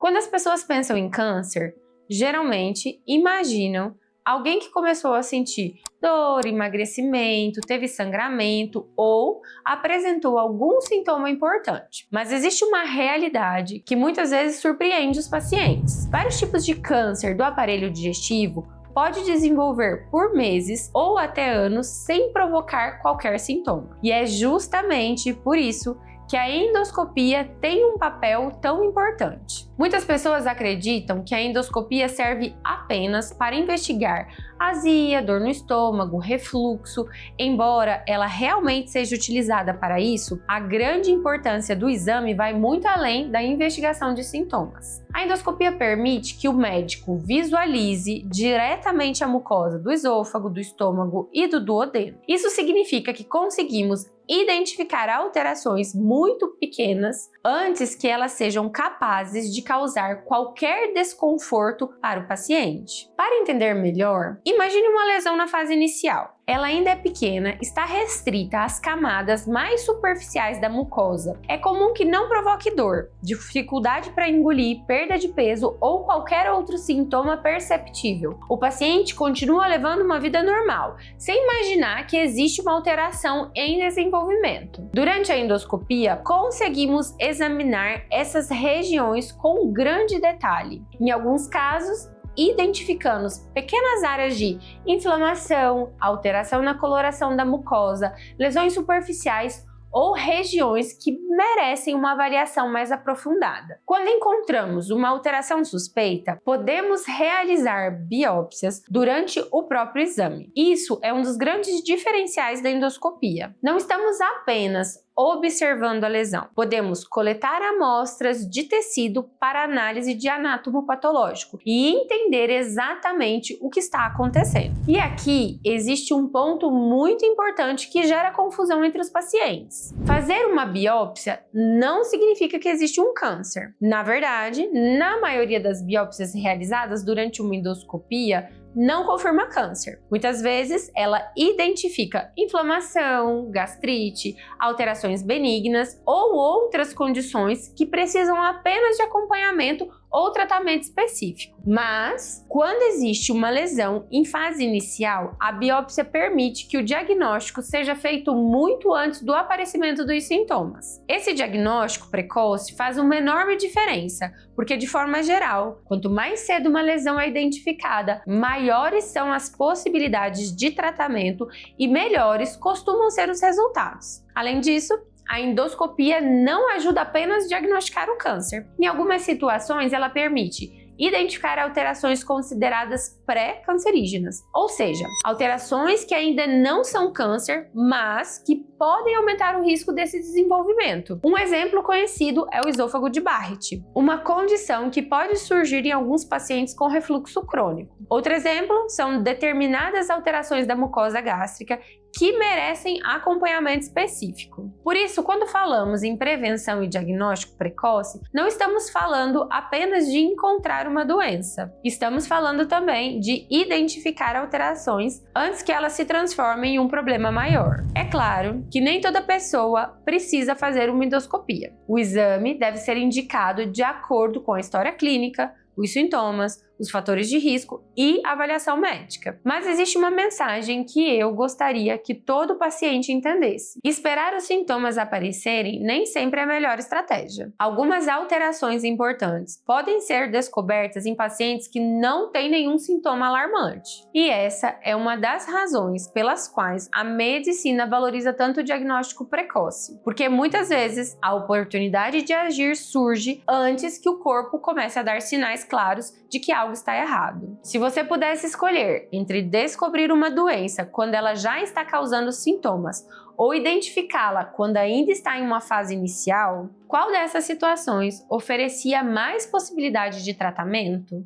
Quando as pessoas pensam em câncer, geralmente imaginam alguém que começou a sentir dor, emagrecimento, teve sangramento ou apresentou algum sintoma importante. Mas existe uma realidade que muitas vezes surpreende os pacientes. Vários tipos de câncer do aparelho digestivo pode desenvolver por meses ou até anos sem provocar qualquer sintoma. E é justamente por isso que a endoscopia tem um papel tão importante. Muitas pessoas acreditam que a endoscopia serve apenas para investigar azia, dor no estômago, refluxo. Embora ela realmente seja utilizada para isso, a grande importância do exame vai muito além da investigação de sintomas. A endoscopia permite que o médico visualize diretamente a mucosa do esôfago, do estômago e do duodeno. Isso significa que conseguimos identificar alterações muito pequenas antes que elas sejam capazes de causar qualquer desconforto para o paciente. Para entender melhor, imagine uma lesão na fase inicial. Ela ainda é pequena, está restrita às camadas mais superficiais da mucosa. É comum que não provoque dor, dificuldade para engolir, perda de peso ou qualquer outro sintoma perceptível. O paciente continua levando uma vida normal, sem imaginar que existe uma alteração em desenvolvimento. Durante a endoscopia, conseguimos examinar essas regiões com grande detalhe. Em alguns casos, identificando pequenas áreas de inflamação, alteração na coloração da mucosa, lesões superficiais ou regiões que merecem uma avaliação mais aprofundada. Quando encontramos uma alteração suspeita, podemos realizar biópsias durante o próprio exame. Isso é um dos grandes diferenciais da endoscopia. Não estamos apenas observando a lesão. Podemos coletar amostras de tecido para análise de anátomo patológico e entender exatamente o que está acontecendo. E aqui existe um ponto muito importante que gera confusão entre os pacientes. Fazer uma biópsia não significa que existe um câncer. Na verdade, na maioria das biópsias realizadas durante uma endoscopia, não confirma câncer. Muitas vezes ela identifica inflamação, gastrite, alterações benignas ou outras condições que precisam apenas de acompanhamento ou tratamento específico. Mas, quando existe uma lesão em fase inicial, a biópsia permite que o diagnóstico seja feito muito antes do aparecimento dos sintomas. Esse diagnóstico precoce faz uma enorme diferença, porque de forma geral, quanto mais cedo uma lesão é identificada, maiores são as possibilidades de tratamento e melhores costumam ser os resultados. Além disso, a endoscopia não ajuda apenas a diagnosticar o câncer. Em algumas situações, ela permite identificar alterações consideradas pré-cancerígenas, ou seja, alterações que ainda não são câncer, mas que podem aumentar o risco desse desenvolvimento. Um exemplo conhecido é o esôfago de Barrett, uma condição que pode surgir em alguns pacientes com refluxo crônico. Outro exemplo são determinadas alterações da mucosa gástrica que merecem acompanhamento específico. Por isso, quando falamos em prevenção e diagnóstico precoce, não estamos falando apenas de encontrar uma doença. Estamos falando também de identificar alterações antes que elas se transformem em um problema maior. É claro que nem toda pessoa precisa fazer uma endoscopia. O exame deve ser indicado de acordo com a história clínica, os sintomas, os fatores de risco e avaliação médica. Mas existe uma mensagem que eu gostaria que todo paciente entendesse. Esperar os sintomas aparecerem nem sempre é a melhor estratégia. Algumas alterações importantes podem ser descobertas em pacientes que não têm nenhum sintoma alarmante. E essa é uma das razões pelas quais a medicina valoriza tanto o diagnóstico precoce, porque muitas vezes a oportunidade de agir surge antes que o corpo comece a dar sinais claros de que algo está errado. Se você pudesse escolher entre descobrir uma doença quando ela já está causando sintomas ou identificá-la quando ainda está em uma fase inicial, qual dessas situações oferecia mais possibilidade de tratamento?